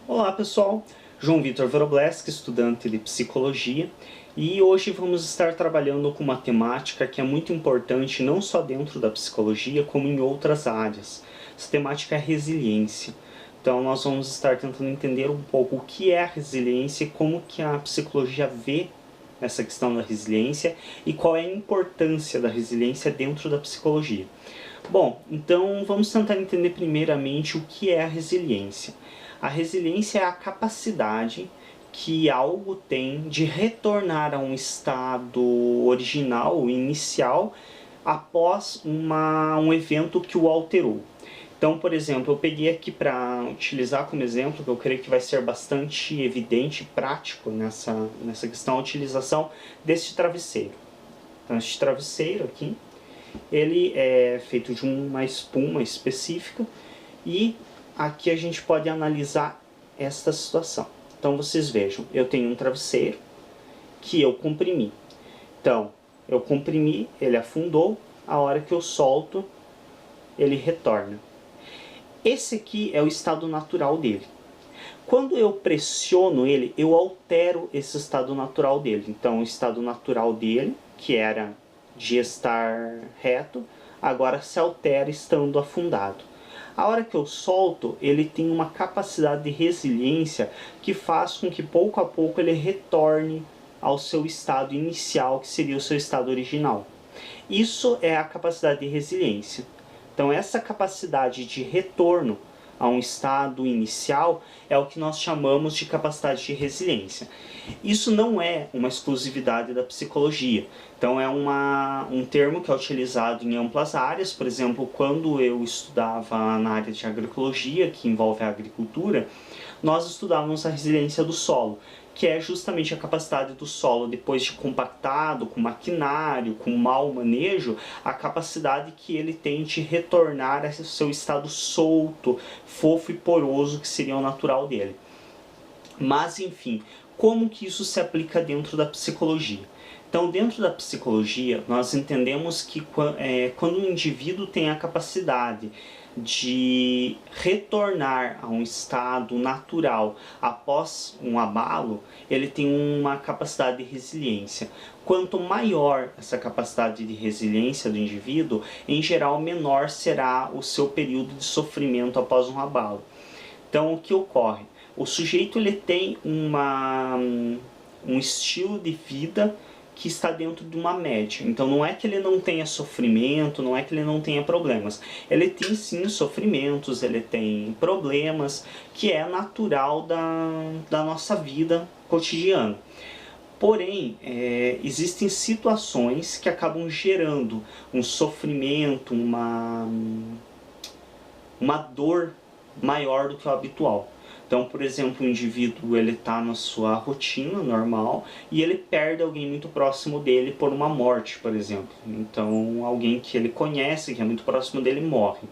Olá pessoal, João Vitor Verobleski, estudante de Psicologia, e hoje vamos estar trabalhando com uma temática que é muito importante não só dentro da psicologia, como em outras áreas. Essa temática é a resiliência. Então nós vamos estar tentando entender um pouco o que é a resiliência e como que a psicologia vê essa questão da resiliência e qual é a importância da resiliência dentro da psicologia. Bom, então vamos tentar entender primeiramente o que é a resiliência. A resiliência é a capacidade que algo tem de retornar a um estado original, inicial, após um evento que o alterou. Então, por exemplo, eu peguei aqui para utilizar como exemplo, que eu creio que vai ser bastante evidente e prático nessa questão, a utilização deste travesseiro. Então, este travesseiro aqui, ele é feito de uma espuma específica e aqui a gente pode analisar esta situação. Então vocês vejam, eu tenho um travesseiro que eu comprimi. Então, eu comprimi, ele afundou, a hora que eu solto, ele retorna. Esse aqui é o estado natural dele. Quando eu pressiono ele, eu altero esse estado natural dele. Então, o estado natural dele, que era de estar reto, agora se altera estando afundado. A hora que eu solto, ele tem uma capacidade de resiliência que faz com que pouco a pouco ele retorne ao seu estado inicial, que seria o seu estado original. Isso é a capacidade de resiliência. Então essa capacidade de retorno a um estado inicial é o que nós chamamos de capacidade de resiliência. Isso não é uma exclusividade da psicologia. Então é um termo que é utilizado em amplas áreas. Por exemplo, quando eu estudava na área de agroecologia, que envolve a agricultura, nós estudávamos a resiliência do solo, que é justamente a capacidade do solo, depois de compactado, com maquinário, com mau manejo, a capacidade que ele tem de retornar ao seu estado solto, fofo e poroso, que seria o natural dele. Mas, enfim, como que isso se aplica dentro da psicologia? Então, dentro da psicologia, nós entendemos que quando um indivíduo tem a capacidade de retornar a um estado natural após um abalo, ele tem uma capacidade de resiliência. Quanto maior essa capacidade de resiliência do indivíduo, em geral, menor será o seu período de sofrimento após um abalo. Então, o que ocorre? O sujeito ele tem um estilo de vida que está dentro de uma média. Então não é que ele não tenha sofrimento, não é que ele não tenha problemas. Ele tem sim sofrimentos, ele tem problemas, que é natural da nossa vida cotidiana. Porém, existem situações que acabam gerando um sofrimento, uma dor maior do que o habitual. Então, por exemplo, o indivíduo ele está na sua rotina normal e ele perde alguém muito próximo dele por uma morte, por exemplo. Então, alguém que ele conhece, que é muito próximo dele, morre.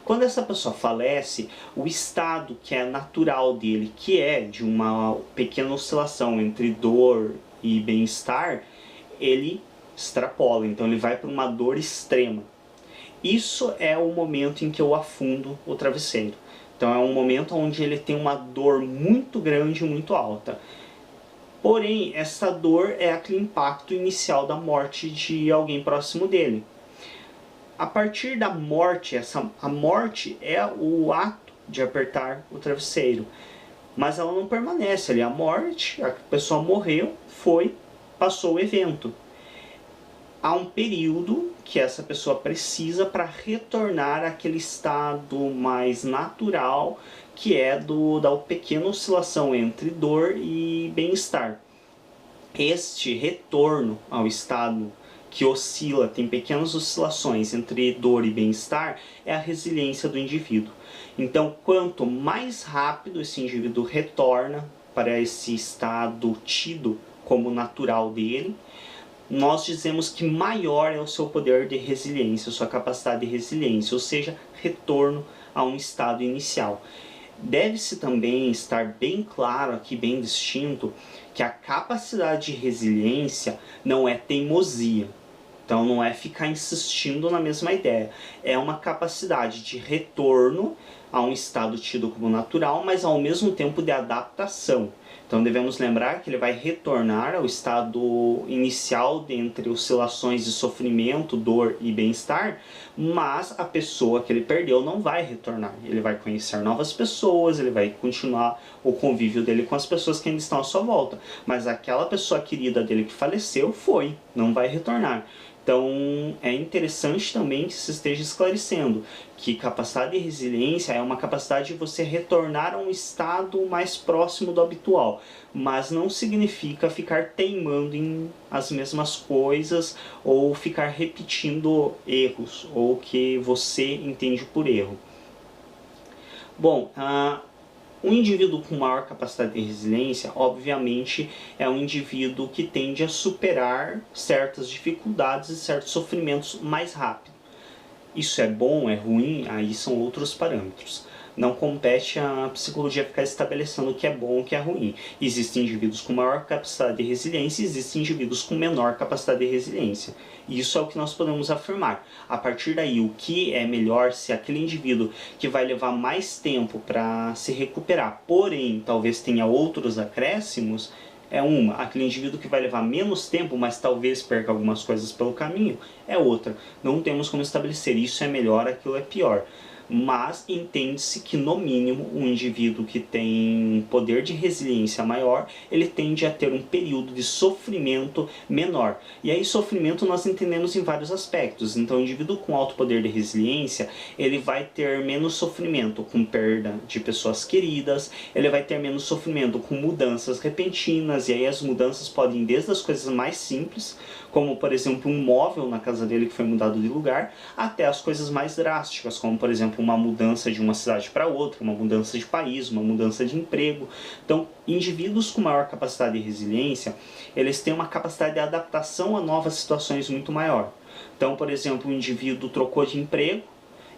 Quando essa pessoa falece, o estado que é natural dele, que é de uma pequena oscilação entre dor e bem-estar, ele extrapola. Então, ele vai para uma dor extrema. Isso é o momento em que eu afundo o travesseiro. Então é um momento onde ele tem uma dor muito grande, muito alta. Porém, essa dor é aquele impacto inicial da morte de alguém próximo dele. A partir da morte, a morte é o ato de apertar o travesseiro. Mas ela não permanece ali. A morte, a pessoa morreu, passou o evento. Há um período que essa pessoa precisa para retornar àquele estado mais natural, que é da pequena oscilação entre dor e bem-estar. Este retorno ao estado que oscila, tem pequenas oscilações entre dor e bem-estar, é a resiliência do indivíduo. Então, quanto mais rápido esse indivíduo retorna para esse estado tido como natural dele, nós dizemos que maior é o seu poder de resiliência, a sua capacidade de resiliência, ou seja, retorno a um estado inicial. Deve-se também estar bem claro aqui, bem distinto, que a capacidade de resiliência não é teimosia. Então não é ficar insistindo na mesma ideia. É uma capacidade de retorno a um estado tido como natural, mas ao mesmo tempo de adaptação. Então devemos lembrar que ele vai retornar ao estado inicial entre oscilações de sofrimento, dor e bem-estar, mas a pessoa que ele perdeu não vai retornar. Ele vai conhecer novas pessoas, ele vai continuar o convívio dele com as pessoas que ainda estão à sua volta, mas aquela pessoa querida dele que faleceu não vai retornar. Então é interessante também que se esteja esclarecendo que capacidade de resiliência é uma capacidade de você retornar a um estado mais próximo do habitual, mas não significa ficar teimando em as mesmas coisas ou ficar repetindo erros ou o que você entende por erro. Bom, um indivíduo com maior capacidade de resiliência, obviamente, é um indivíduo que tende a superar certas dificuldades e certos sofrimentos mais rápido. Isso é bom, é ruim? Aí são outros parâmetros. Não compete a psicologia ficar estabelecendo o que é bom e o que é ruim. Existem indivíduos com maior capacidade de resiliência e existem indivíduos com menor capacidade de resiliência. Isso é o que nós podemos afirmar. A partir daí, o que é melhor, se aquele indivíduo que vai levar mais tempo para se recuperar, porém talvez tenha outros acréscimos, é uma. Aquele indivíduo que vai levar menos tempo, mas talvez perca algumas coisas pelo caminho, é outra. Não temos como estabelecer isso é melhor, aquilo é pior. Mas entende-se que, no mínimo, um indivíduo que tem poder de resiliência maior, ele tende a ter um período de sofrimento menor. E aí, sofrimento nós entendemos em vários aspectos. Então, o indivíduo com alto poder de resiliência, ele vai ter menos sofrimento com perda de pessoas queridas, ele vai ter menos sofrimento com mudanças repentinas, e aí as mudanças podem ir desde as coisas mais simples, como, por exemplo, um móvel na casa dele que foi mudado de lugar, até as coisas mais drásticas, como, por exemplo, uma mudança de uma cidade para outra, uma mudança de país, uma mudança de emprego. Então, indivíduos com maior capacidade de resiliência, eles têm uma capacidade de adaptação a novas situações muito maior. Então, por exemplo, o indivíduo trocou de emprego,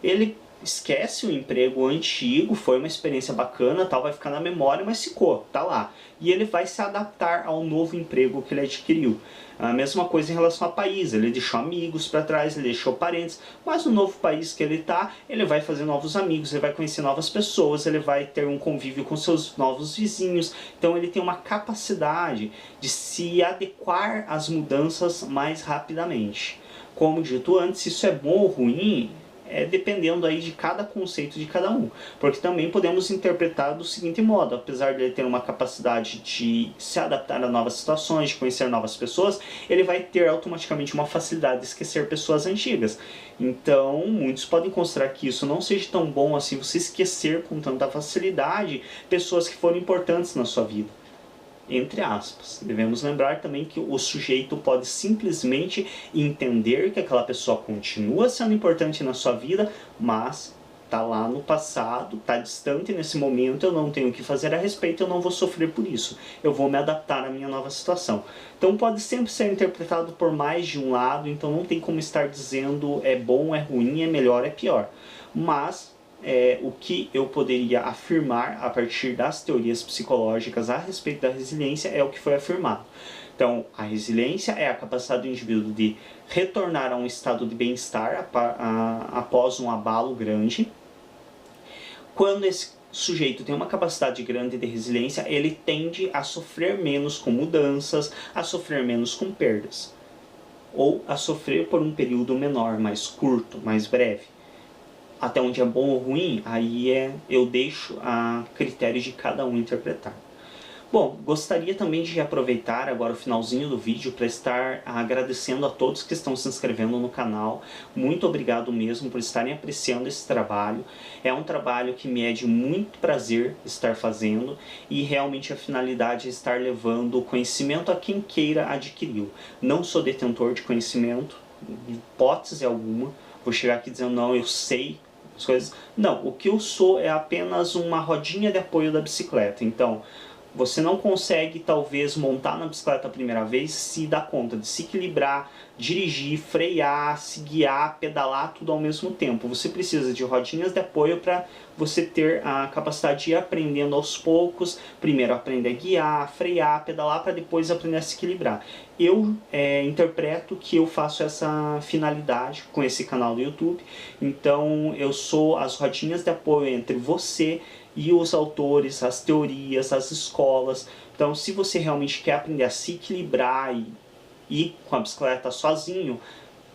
ele esquece o emprego antigo, foi uma experiência bacana, tal, vai ficar na memória, mas ficou, tá lá. E ele vai se adaptar ao novo emprego que ele adquiriu. A mesma coisa em relação ao país, ele deixou amigos para trás, ele deixou parentes, mas no novo país que ele está, ele vai fazer novos amigos, ele vai conhecer novas pessoas, ele vai ter um convívio com seus novos vizinhos. Então ele tem uma capacidade de se adequar às mudanças mais rapidamente. Como dito antes, isso é bom ou ruim, dependendo aí de cada conceito de cada um, porque também podemos interpretar do seguinte modo: apesar de ele ter uma capacidade de se adaptar a novas situações, de conhecer novas pessoas, ele vai ter automaticamente uma facilidade de esquecer pessoas antigas. Então muitos podem considerar que isso não seja tão bom assim, você esquecer com tanta facilidade pessoas que foram importantes na sua vida, entre aspas. Devemos lembrar também que o sujeito pode simplesmente entender que aquela pessoa continua sendo importante na sua vida, mas está lá no passado, está distante nesse momento, eu não tenho o que fazer a respeito, eu não vou sofrer por isso, eu vou me adaptar à minha nova situação. Então pode sempre ser interpretado por mais de um lado, então não tem como estar dizendo é bom, é ruim, é melhor, é pior. Mas o que eu poderia afirmar a partir das teorias psicológicas a respeito da resiliência é o que foi afirmado. Então, a resiliência é a capacidade do indivíduo de retornar a um estado de bem-estar após um abalo grande. Quando esse sujeito tem uma capacidade grande de resiliência, ele tende a sofrer menos com mudanças, a sofrer menos com perdas, ou a sofrer por um período menor, mais curto, mais breve. Até onde é bom ou ruim, aí eu deixo a critério de cada um interpretar. Bom, gostaria também de aproveitar agora o finalzinho do vídeo para estar agradecendo a todos que estão se inscrevendo no canal. Muito obrigado mesmo por estarem apreciando esse trabalho. É um trabalho que me é de muito prazer estar fazendo e realmente a finalidade é estar levando conhecimento a quem queira adquiri-lo. Não sou detentor de conhecimento, hipótese alguma. Vou chegar aqui dizendo, não, eu sei as coisas. Não, o que eu sou é apenas uma rodinha de apoio da bicicleta. Então, Você não consegue, talvez, montar na bicicleta a primeira vez se dar conta de se equilibrar, dirigir, frear, se guiar, pedalar, tudo ao mesmo tempo. Você precisa de rodinhas de apoio para você ter a capacidade de ir aprendendo aos poucos. Primeiro aprender a guiar, frear, pedalar, para depois aprender a se equilibrar. Eu interpreto que eu faço essa finalidade com esse canal do YouTube. Então eu sou as rodinhas de apoio entre você e os autores, as teorias, as escolas. Então, se você realmente quer aprender a se equilibrar e ir com a bicicleta sozinho,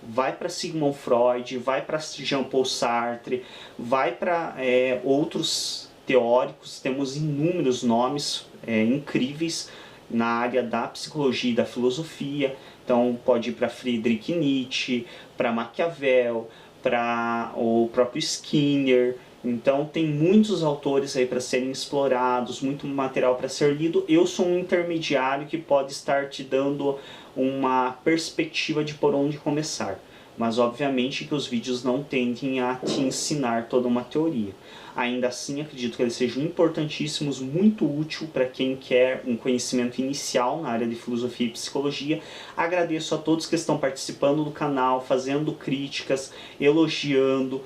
vai para Sigmund Freud, vai para Jean-Paul Sartre, vai para outros teóricos. Temos inúmeros nomes incríveis na área da psicologia e da filosofia. Então pode ir para Friedrich Nietzsche, para Maquiavel, para o próprio Skinner. Então tem muitos autores aí para serem explorados, muito material para ser lido. Eu sou um intermediário que pode estar te dando uma perspectiva de por onde começar. Mas obviamente que os vídeos não tendem a te ensinar toda uma teoria. Ainda assim, acredito que eles sejam importantíssimos, muito útil para quem quer um conhecimento inicial na área de filosofia e psicologia. Agradeço a todos que estão participando do canal, fazendo críticas, elogiando,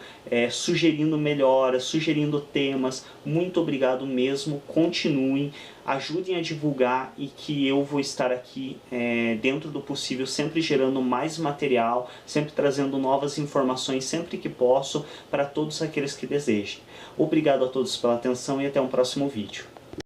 sugerindo melhoras, sugerindo temas. Muito obrigado mesmo, continuem, ajudem a divulgar e que eu vou estar aqui dentro do possível, sempre gerando mais material, sempre trazendo novas informações sempre que posso para todos aqueles que desejem. Obrigado a todos pela atenção e até um próximo vídeo.